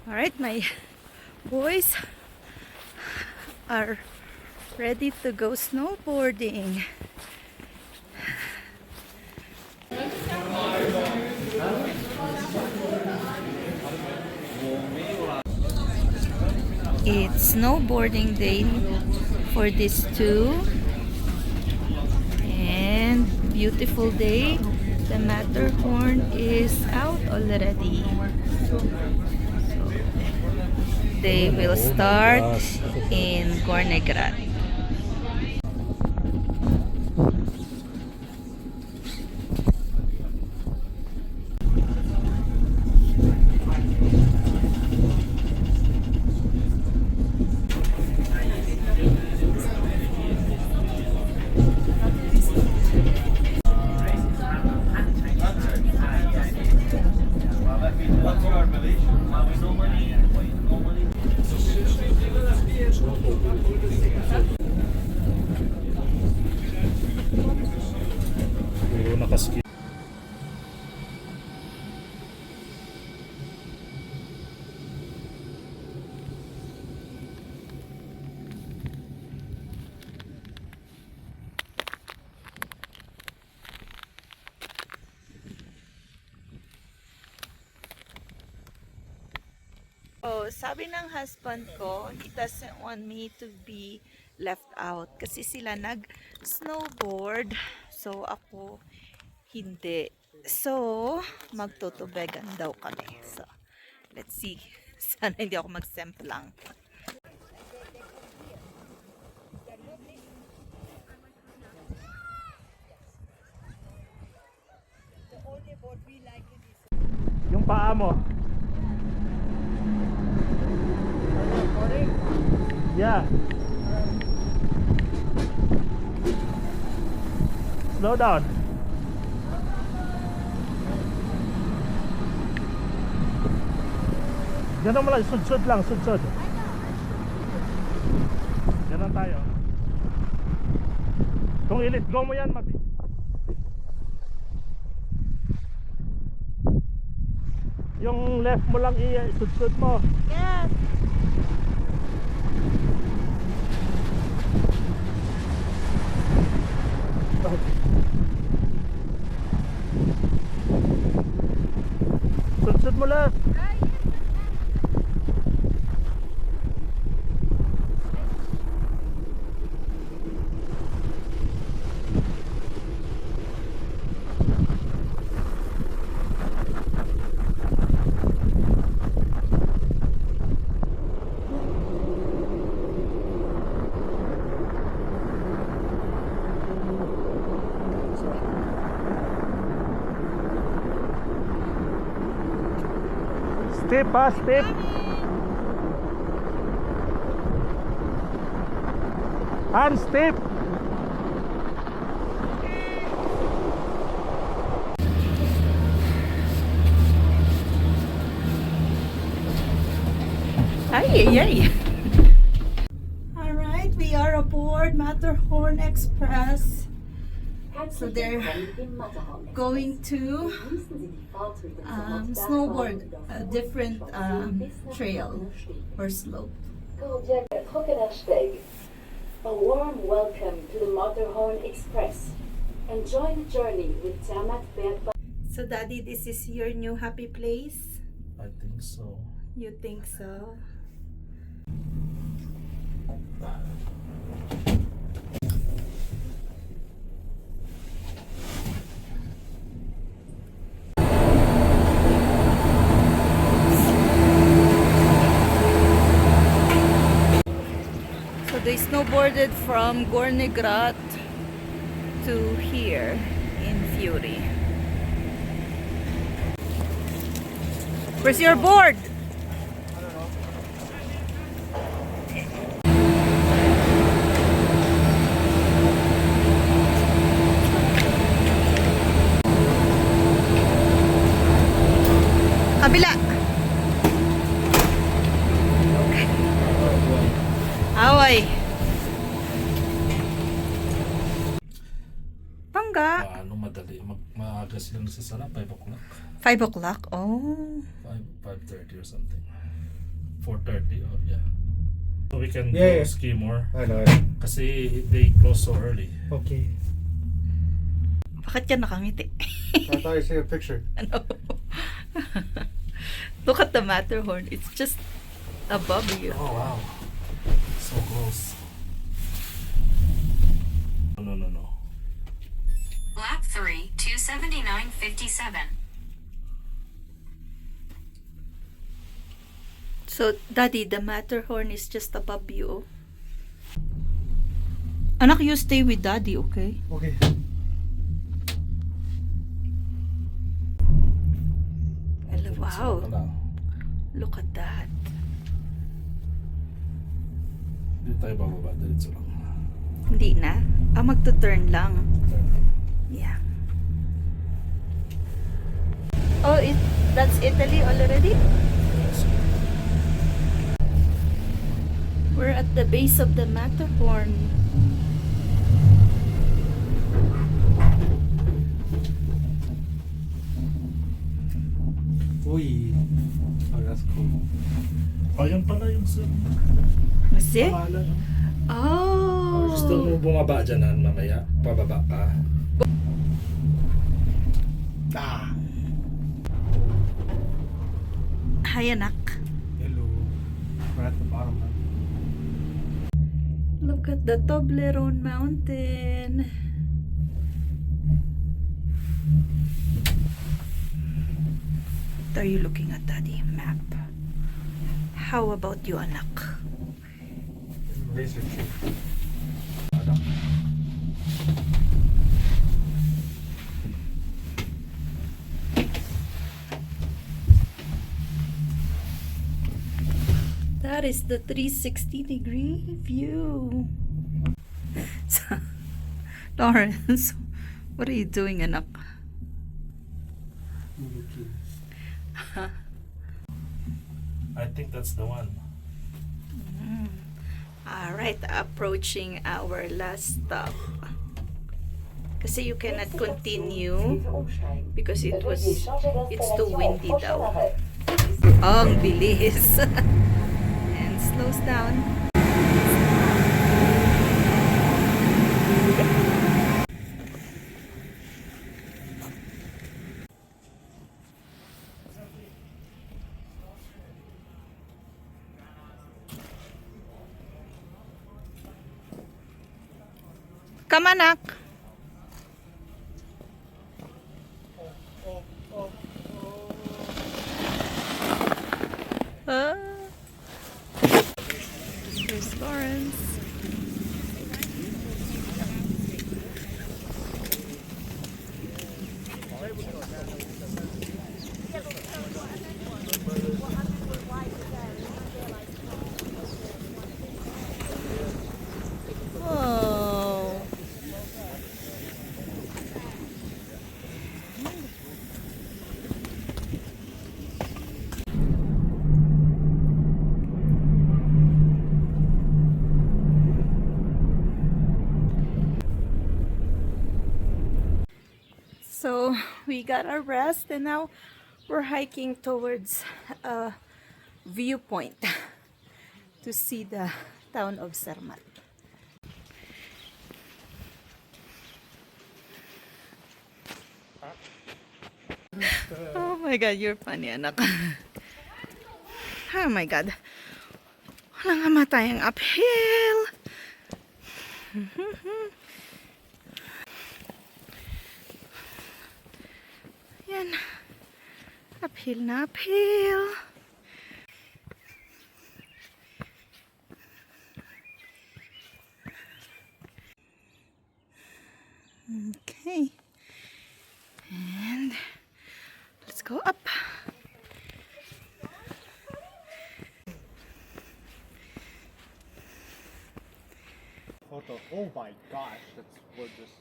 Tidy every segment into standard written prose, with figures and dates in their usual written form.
Alright, my boys are ready to go snowboarding. It's snowboarding day for these two, and beautiful day. The Matterhorn is out already. They will start in Gornegrad. Oh, sabi ng husband ko, he doesn't want me to be left out kasi sila nag-snowboard. So, ako hindi. So, magto-Toboggan daw kami. So, let's see. Sana hindi ako mag-semplang. Yung paa mo. Yeah. Slow down. Ganun mo lang, sud-sud lang, sud-sud. Ganun tayo. Kung i-let go mo yan, yung left mo lang i-sud-sud mo. Yes! Sud-sud mo lang. Step pa, step. And step. Ay, ay, ay. Alright, we are aboard Matterhorn Express. So they're going to snowboard a different trail or slope. A warm welcome to the Matterhorn Express. Enjoy the journey with Zermatt. So Daddy, this is your new happy place? I think so. You think so? They snowboarded from Gornegrad to here in Fury. Where's your board? Kabila. Away. Pangga. Ano madali, maaga sila nagsasara, 5 o'clock. 5 o'clock? Oh. 5:30 or something. 4:30. Oh yeah. So we can Yeah, go yeah. ski more. I know. Kasi they close so early. Okay. Bakit ka nakangiti? I thought you see a picture. Ano? Look at the Matterhorn. It's just above you. Oh wow. So close. No. Lap 3, 279.57. So, Daddy, the Matterhorn is just above you. Anak, you stay with Daddy, okay? Okay. Wow. Look at that. Hindi tayo bababa. Diretso lang. Hindi na? Magto-turn lang. Yeah. Oh, that's Italy already? Yes. We're at the base of the Matterhorn. Uy. Oh, that's cool. Ayan pala yung Is it? pangalan. Oh. Gusto mo bumaba dyan mamaya? Pababa ka? Ah. Hi, anak. Hello. We're at the bottom now. Look at the Toblerone Mountain. What are you looking at, Daddy? Map. How about you, anak? Researching. That is the 360-degree view. So, Lawrence, what are you doing, anak? Looking. I think that's the one. All right, approaching our last stop. Kasi you cannot continue because it's too windy daw. Oh, ang bilis. And slows down. Come, anak. Here's Lawrence. Oh. So we got our rest and now we're hiking towards a viewpoint to see the town of Zermatt. Oh my god, you're funny, anak. Oh my god. Walang kamatayang uphill. Yan. Uphill na uphill. Okay. And let's go up. Photo. Oh my gosh, that's gorgeous.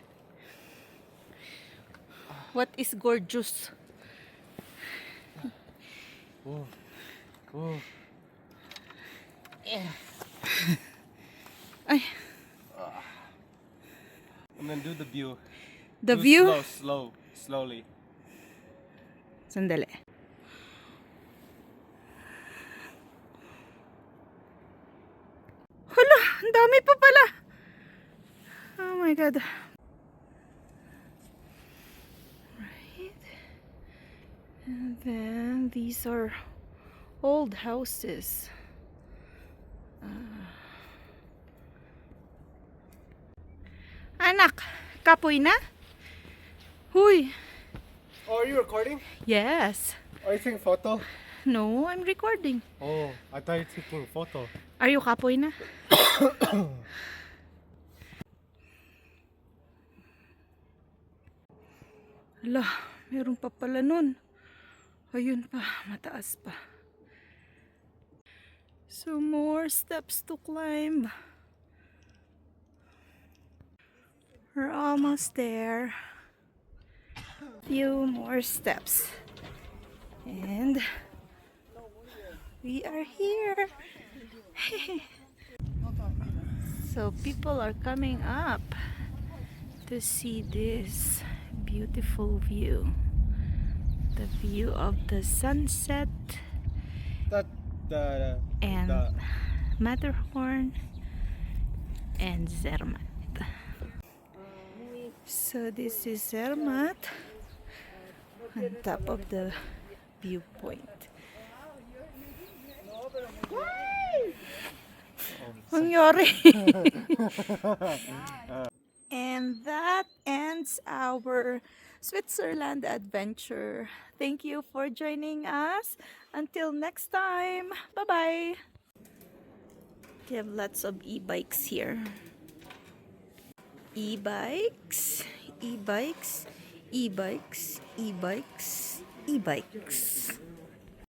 What is gorgeous? Oh. Oh. Ay. And then do the view. The Do view? slowly. Sandali. Ang dami pa pala. Oh my God. Right. And then these are old houses. Anak, kapoy na? Huy. Oh, are you recording? Yes. Are you taking photo? No, I'm recording. Oh, I thought you were taking photo. Are you kapoy na? Hala, meron pa pala nun. Ayun pa, mataas pa. So more steps to climb. We're almost there. Few more steps. And we are here. So people are coming up to see this beautiful view. The view of the sunset and Matterhorn and Zermatt. So this is Zermatt on top of the viewpoint. Nangyari. And that ends our Switzerland adventure. Thank you for joining us. Until next time. Bye-bye. We have lots of e-bikes here. E-bikes, e-bikes, e-bikes, e-bikes, e-bikes.